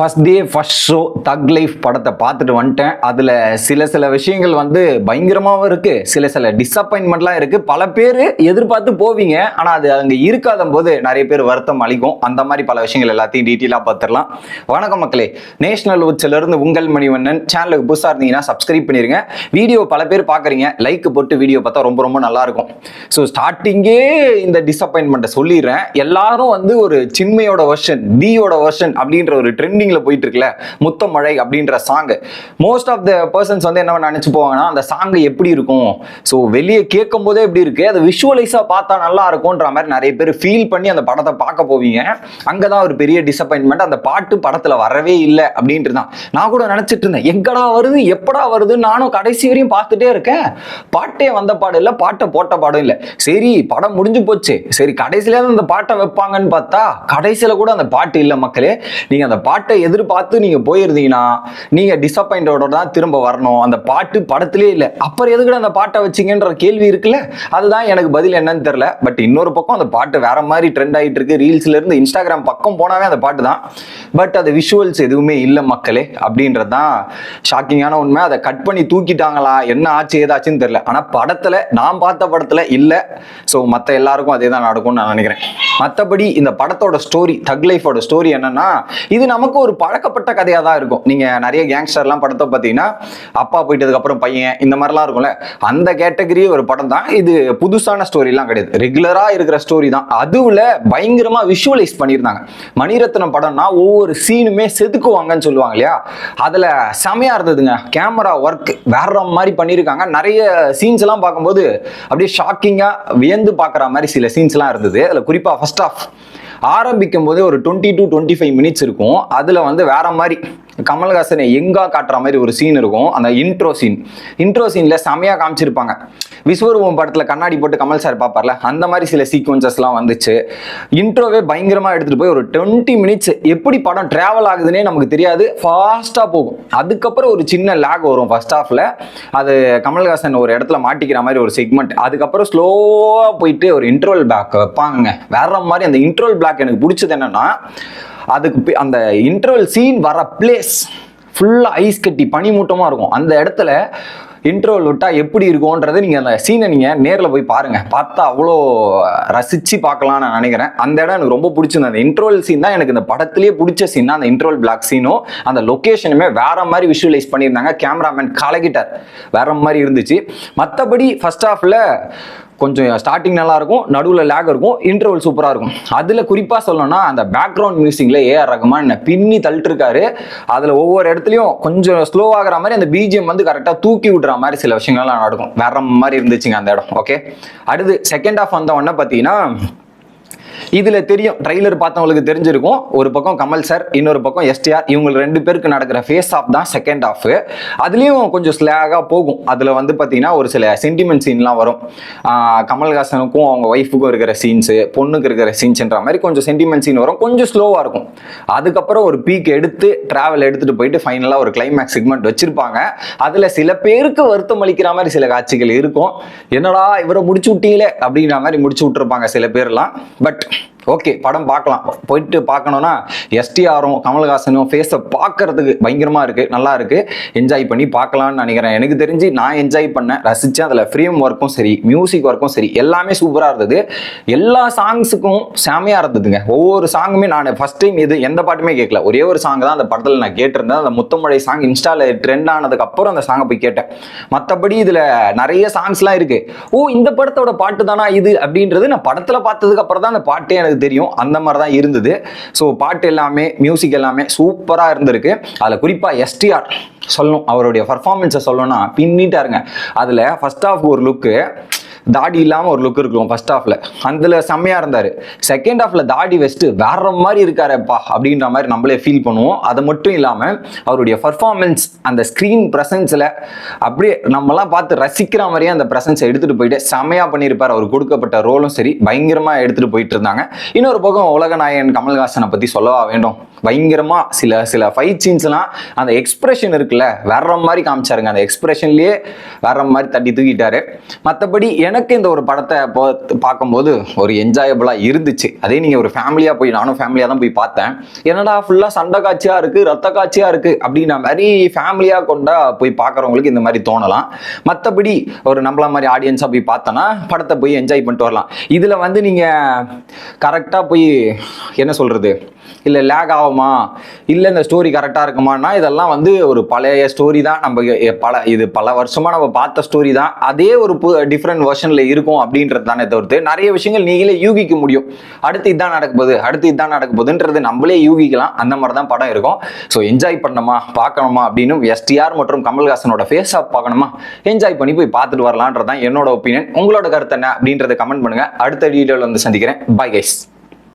First day first show தக் life படத்தை பார்த்துட்டு வந்துட்டேன். அதில் சில விஷயங்கள் வந்து பயங்கரமாகவும் இருக்குது, சில டிஸப்பாயின்மெண்ட்லாம் இருக்குது. பல பேர் எதிர்பார்த்து போவீங்க, ஆனால் அது அங்கே இருக்காத போது நிறைய பேர் வருத்தம் அளிக்கும். அந்த மாதிரி பல விஷயங்கள் எல்லாத்தையும் டீட்டெயிலாக பார்த்துடலாம். வணக்கம் மக்களே, நேஷனல் உச்சிலிருந்து உங்கள் மணிவண்ணன். சேனலுக்கு புதுசாக இருந்தீங்கன்னா சப்ஸ்கிரைப் பண்ணிடுங்க. வீடியோ பல பேர் பார்க்குறீங்க, லைக் போட்டு வீடியோ பார்த்தா ரொம்ப ரொம்ப நல்லாயிருக்கும். ஸோ ஸ்டார்டிங்கே இந்த டிஸப்பாயின்மெண்ட்டை சொல்லிடுறேன். எல்லாரும் வந்து ஒரு சின்மையோட வெர்ஷன், தீயோட வெர்ஷன் அப்படின்ற ஒரு ட்ரெண்டிங்ல போயிட்டு இருக்குல்ல, முத்தமழை அப்படின்ற song. Most of the persons வந்து என்ன நினைச்சு போவாங்கன்னா, அந்த சாங் எப்படி இருக்கும், ஸோ வெளியே கேட்கும் போதே எப்படி இருக்கு, அதை விஷுவலைஸா பார்த்தா நல்லா இருக்கும்ன்ற மாதிரி நிறைய பேர் ஃபீல் பண்ணி அந்த படத்தை பார்க்க போவீங்க. அங்கதான் ஒரு பெரிய டிசப்பாயின்மெண்ட். அந்த பாட்டு படத்துல வரவே இல்லை அப்படின்ட்டு தான் நான் கூட நினைச்சிட்டு இருந்தேன். எங்கடா வருது, எப்படா வருது, நானும் கடைசி வரையும் பார்த்துட்டே இருக்கேன். பாட்டே வந்த பாடம் இல்லை, பாட்டை போட்ட பாடம் இல்லை. சரி படம் முடிஞ்சு போச்சு, சரி கடைசியில அந்த பாட்டை வைப்பாங்கன்னு பார்த்தா கடைசியில கூட அந்த பாட்டு இல்லை. மக்களே, நீங்க அந்த பாட்டை எதிர்பார்த்து நீங்க போயிருந்தீங்கன்னா நீங்க டிசப்பாயிண்டோட தான் திரும்ப வரணும். அந்த பாட்டு படத்திலே இல்லை, அப்புறம் எதுக்கு அந்த பாட்டை வச்சிங்கன்ற கேள்வி இருக்குல்ல, அதுதான் எனக்கு பதில் என்னன்னு தெரியல. பட் இன்னொரு பக்கம் அந்த பாட்டு வேற மாதிரி ட்ரெண்ட் ஆகிட்டு இருக்கு. ரீல்ஸ்ல இருந்து இன்ஸ்டாகிராம் பக்கம் போனாவே அந்த பாட்டு தான். பட் அது விஷுவல்ஸ் எதுவுமே இல்லை மக்களே, அப்படின்றது தான் ஷாக்கிங்கான உண்மை. அதை கட் பண்ணி தூக்கிட்டாங்களா, என்ன ஆச்சு ஏதாச்சுன்னு தெரியல. ஆனா படத்துல, நான் பார்த்த படத்துல இல்லை. ஸோ மற்ற எல்லாருக்கும் அதே தான் நடக்கும்னு நான் நினைக்கிறேன். மற்றபடி இந்த படத்தோட ஸ்டோரி, தக் லைஃபோட ஸ்டோரி என்னன்னா, இது நமக்கு ஒரு பழக்கப்பட்ட கதையாக தான் இருக்கும். நீங்க நிறைய கேங்ஸ்டர்லாம் படத்தை பார்த்தீங்கன்னா, அப்பா போயிட்டதுக்கு அப்புறம் பையன், இந்த மாதிரிலாம் இருக்கும்ல, அந்த கேட்டகரி ஒரு படம் தான் இது. புதுசான ஸ்டோரிலாம் கிடையாது, ரெகுலரா இருக்கிற ஸ்டோரி தான். அதுல பயங்கரமா விஷுவலைஸ் பண்ணியிருந்தாங்க. மணிரத்னம் படம்னா ஒவ்வொரு சீனுமே செதுக்குவாங்கன்னு சொல்லுவாங்க இல்லையா, அதுல செமையா இருந்ததுங்க. கேமரா ஒர்க் வேற மாதிரி பண்ணியிருக்காங்க. நிறைய சீன்ஸ் எல்லாம் பார்க்கும்போது அப்படியே ஷாக்கிங்கா வியந்து பார்க்குற மாதிரி சில சீன்ஸ் எல்லாம் இருந்தது. அதுல குறிப்பா ஃபர்ஸ்ட் ஆஃப் ஆரம்பிக்கும் போது ஒரு 20 to 25 மினிட்ஸ் இருக்கும். அதுல வந்து வேற மாதிரி கமல்ஹாசனை எங்கா காட்டுற மாதிரி ஒரு சீன் இருக்கும். அந்த இன்ட்ரோ சீன்ல செமையா காமிச்சிருப்பாங்க. விஸ்வரூபம் படத்துல கண்ணாடி போட்டு கமல் சார் பார்ப்பார்ல, அந்த மாதிரி சில சீக்வன்சஸ்லாம் வந்துச்சு. இன்ட்ரோவே பயங்கரமா எடுத்துட்டு போய் ஒரு 20 மினிட்ஸ் எப்படி படம் டிராவல் ஆகுதுன்னே நமக்கு தெரியாது, ஃபாஸ்டா போகும். அதுக்கப்புறம் ஒரு சின்ன லேக் வரும் ஃபர்ஸ்ட் ஹாஃப்ல. அது கமல்ஹாசன் ஒரு இடத்துல மாட்டிக்கிற மாதிரி ஒரு செக்மெண்ட். அதுக்கப்புறம் ஸ்லோவா போயிட்டு ஒரு இன்ட்ரோல் பிளாக் வைப்பாங்க. வேற மாதிரி அந்த இன்ட்ரோல் பிளாக் எனக்கு பிடிச்சது என்னன்னா, அதுக்கு அந்த இன்டர்வல் சீன் வர பிளேஸ் ஃபுல்லா ஐஸ் கட்டி பனிமூட்டமா இருக்கும். அந்த இடத்துல இன்டர்வல் விட்டா எப்படி இருக்கும்ன்றது நீங்க அந்த சீனை நீங்க நேரில் போய் பாருங்க, பார்த்தா அவ்வளோ ரசிச்சு பார்க்கலாம்னு நான் நினைக்கிறேன். அந்த இடம் எனக்கு ரொம்ப பிடிச்சிருந்தது. அந்த இன்டர்வல் சீன் தான் எனக்கு இந்த படத்திலேயே பிடிச்ச சீன். அந்த இன்டர்வல் பிளாக் சீனும் அந்த லொகேஷனுமே வேற மாதிரி விஷுவலைஸ் பண்ணியிருந்தாங்க. கேமராமேன் கலக்கிட்டார், வேற மாதிரி இருந்துச்சு. மற்றபடி ஃபர்ஸ்ட் ஹாஃப்ல கொஞ்சம் ஸ்டார்டிங் நல்லா இருக்கும், நடுவில் லேக் இருக்கும், இன்டர்வல் சூப்பராக இருக்கும். அதில் குறிப்பாக சொல்லணும்னா அந்த பேக்ரவுண்ட் மியூசிக்ல ஏஆர் ரஹ்மான் பின்னி தள்ளிட்டு இருக்காரு. அதில் ஒவ்வொரு இடத்துலையும் கொஞ்சம் ஸ்லோவாகிற மாதிரி அந்த பிஜிஎம் வந்து கரெக்டாக தூக்கி விடுற மாதிரி சில விஷயங்கள்லாம் நடக்கும். வேற மாதிரி இருந்துச்சுங்க அந்த இடம். ஓகே, அடுத்து செகண்ட் ஹாஃப் வந்த உடனே பார்த்தீங்கன்னா, இதுல தெரியும், ட்ரைலர் பார்த்தவங்களுக்கு தெரிஞ்சிருக்கும். ஒரு பக்கம் கமல் சார், இன்னொரு பக்கம் எஸ்டிஆர், இவங்க ரெண்டு பேருக்கு நடக்கிற ஃபேஸ் ஆஃப் தான் செகண்ட் ஹாஃப். அதுலயும் கொஞ்சம் ஸ்லாகா போகும். அதுல வந்து பாத்தீங்கன்னா ஒரு சில சென்டிமெண்ட் சீன்லாம் வரும். கமல்ஹாசனுக்கும் அவங்க ஒய்ஃபுக்கும் இருக்கிற சீன்ஸ், பொண்ணுக்கு இருக்கிற சீன்ஸ்ன்ற மாதிரி கொஞ்சம் சென்டிமெண்ட் சீன் வரும். கொஞ்சம் ஸ்லோவா இருக்கும். அதுக்கப்புறம் ஒரு பீக் எடுத்து டிராவல் எடுத்துட்டு போயிட்டு ஃபைனலா ஒரு கிளைமேக்ஸ் செக்மெண்ட் வச்சிருப்பாங்க. அதுல சில பேருக்கு வருத்தம் அளிக்கிற மாதிரி சில காட்சிகள் இருக்கும். என்னடா இவரை முடிச்சு விட்டீங்களே அப்படின்ற மாதிரி முடிச்சு விட்டுருப்பாங்க சில பேர்லாம். பட் ஓகே, படம் பார்க்கலாம். போயிட்டு பார்க்கணும்னா எஸ்டிஆரும் கமல்ஹாசனும் ஃபேஸை பார்க்கறதுக்கு பயங்கரமா இருக்கு, நல்லா இருக்கு. என்ஜாய் பண்ணி பார்க்கலாம்னு நினைக்கிறேன். எனக்கு தெரிஞ்சு நான் என்ஜாய் பண்ணேன், ரசிச்சேன். அதில் ஃப்ரேம் ஒர்க்கும் சரி, மியூசிக் ஒர்க்கும் சரி, எல்லாமே சூப்பராக இருந்தது. எல்லா சாங்ஸுக்கும் செமையாக இருந்ததுங்க. ஒவ்வொரு சாங்குமே நான் ஃபர்ஸ்ட் டைம் எந்த பாட்டுமே கேட்கல. ஒரே ஒரு சாங் தான் அந்த படத்தில் நான் கேட்டிருந்தேன். அந்த முத்தமழை சாங் இன்ஸ்டால ட்ரெண்ட் ஆனதுக்கு அப்புறம் அந்த சாங்கை போய் கேட்டேன். மற்றபடி இதில் நிறைய சாங்ஸ்லாம் இருக்கு. ஓ, இந்த படத்தோட பாட்டு தானா இது அப்படின்றது நான் படத்தில் பார்த்ததுக்கு அப்புறம் தான் அந்த பாட்டே எனக்கு தெரியும். அந்த மாதிரி தான் இருந்தது. ஸோ பாட்டு எல்லாமே, மியூசிக் எல்லாமே சூப்பராக இருந்திருக்கு. அதில் குறிப்பாக எஸ்டிஆர் சொல்லணும், அவருடைய பர்ஃபார்மன்ஸை சொல்லணும்னா பின்னிட்டாருங்க. அதில் ஃபர்ஸ்ட் ஹாஃப் ஒரு லுக்கு, தாடி இல்லாமல் ஒரு லுக் இருக்கும் ஃபர்ஸ்ட் ஹாஃப்ல, அதில் செம்மையா இருந்தார். செகண்ட் ஹாஃப்ல தாடி வச்சுட்டு வேற மாதிரி இருக்காருப்பா அப்படின்ற மாதிரி நம்மளே ஃபீல் பண்ணுவோம். அது மட்டும் இல்லாமல் அவருடைய பர்ஃபார்மன்ஸ், அந்த ஸ்க்ரீன் ப்ரெசன்ஸில் அப்படியே நம்மலாம் பார்த்து ரசிக்கிற மாதிரியே அந்த ப்ரெசன்ஸை எடுத்துகிட்டு போயிட்டு செம்மையா பண்ணியிருப்பார். அவர் கொடுக்கப்பட்ட ரோலும் சரி பயங்கரமாக எடுத்துகிட்டு போயிட்டு இருந்தாங்க. இன்னொரு பக்கம் உலகநாயகன் கமல்ஹாசனை பற்றி சொல்லவா வேண்டும். பயங்கரமா சில ஃபைட் சீன்ஸ்லாம் அந்த எக்ஸ்பிரஷன் இருக்குல்ல, வேற மாதிரி காமிச்சாருங்க. அந்த எக்ஸ்பிரஷன்லயே வேற மாதிரி தட்டி தூக்கிட்டாரு. மற்றபடி எனக்கு எனக்கு இந்த ஒரு படத்தை பார்க்கும்போது ஒரு என்ஜாயபிளாக இருந்துச்சு. அதே நீங்கள் ஒரு ஃபேமிலியாக போய், நானும் ஃபேமிலியாக தான் போய் பார்த்தேன். என்னடா ஃபுல்லாக சண்டை காட்சியாக இருக்குது, ரத்த காட்சியாக இருக்குது அப்படின்னா மாதிரி ஃபேமிலியாக கொண்டா போய் பார்க்குறவங்களுக்கு இந்த மாதிரி தோணலாம். மற்றபடி ஒரு நம்மள மாதிரி ஆடியன்ஸாக போய் பார்த்தோன்னா படத்தை போய் என்ஜாய் பண்ணிட்டு வரலாம். இதில் வந்து நீங்கள் கரெக்டாக போய் என்ன சொல்கிறது, இல்லை லேக் ஆகுமா, இல்லை இந்த ஸ்டோரி கரெக்டாக இருக்குமானா, இதெல்லாம் வந்து ஒரு பழைய ஸ்டோரி தான். நம்ம இது பல வருஷமாக நம்ம பார்த்த ஸ்டோரி தான். அதே ஒரு டிஃப்ரெண்ட் வெர்ஷனில் இருக்கும் அப்படின்றது தானே தவிர்த்து நிறைய விஷயங்கள் நீங்களே யூகிக்க முடியும். அடுத்து இதுதான் நடக்க போகுதுன்றது நம்மளே யூகிக்கலாம். அந்த மாதிரி தான் படம் இருக்கும். ஸோ என்ஜாய் பண்ணணுமா, பார்க்கணுமா அப்படின்னு எஸ்டிஆர் மற்றும் கமல்ஹாசனோட ஃபேஸ் ஆஃப் பார்க்கணுமா, என்ஜாய் பண்ணி போய் பார்த்துட்டு வரலான்றது தான் என்னோட ஒப்பீனியன். உங்களோட கருத்து என்ன அப்படின்றத கமெண்ட் பண்ணுங்க. அடுத்த வீடியோவில் வந்து சந்திக்கிறேன். Bye guys.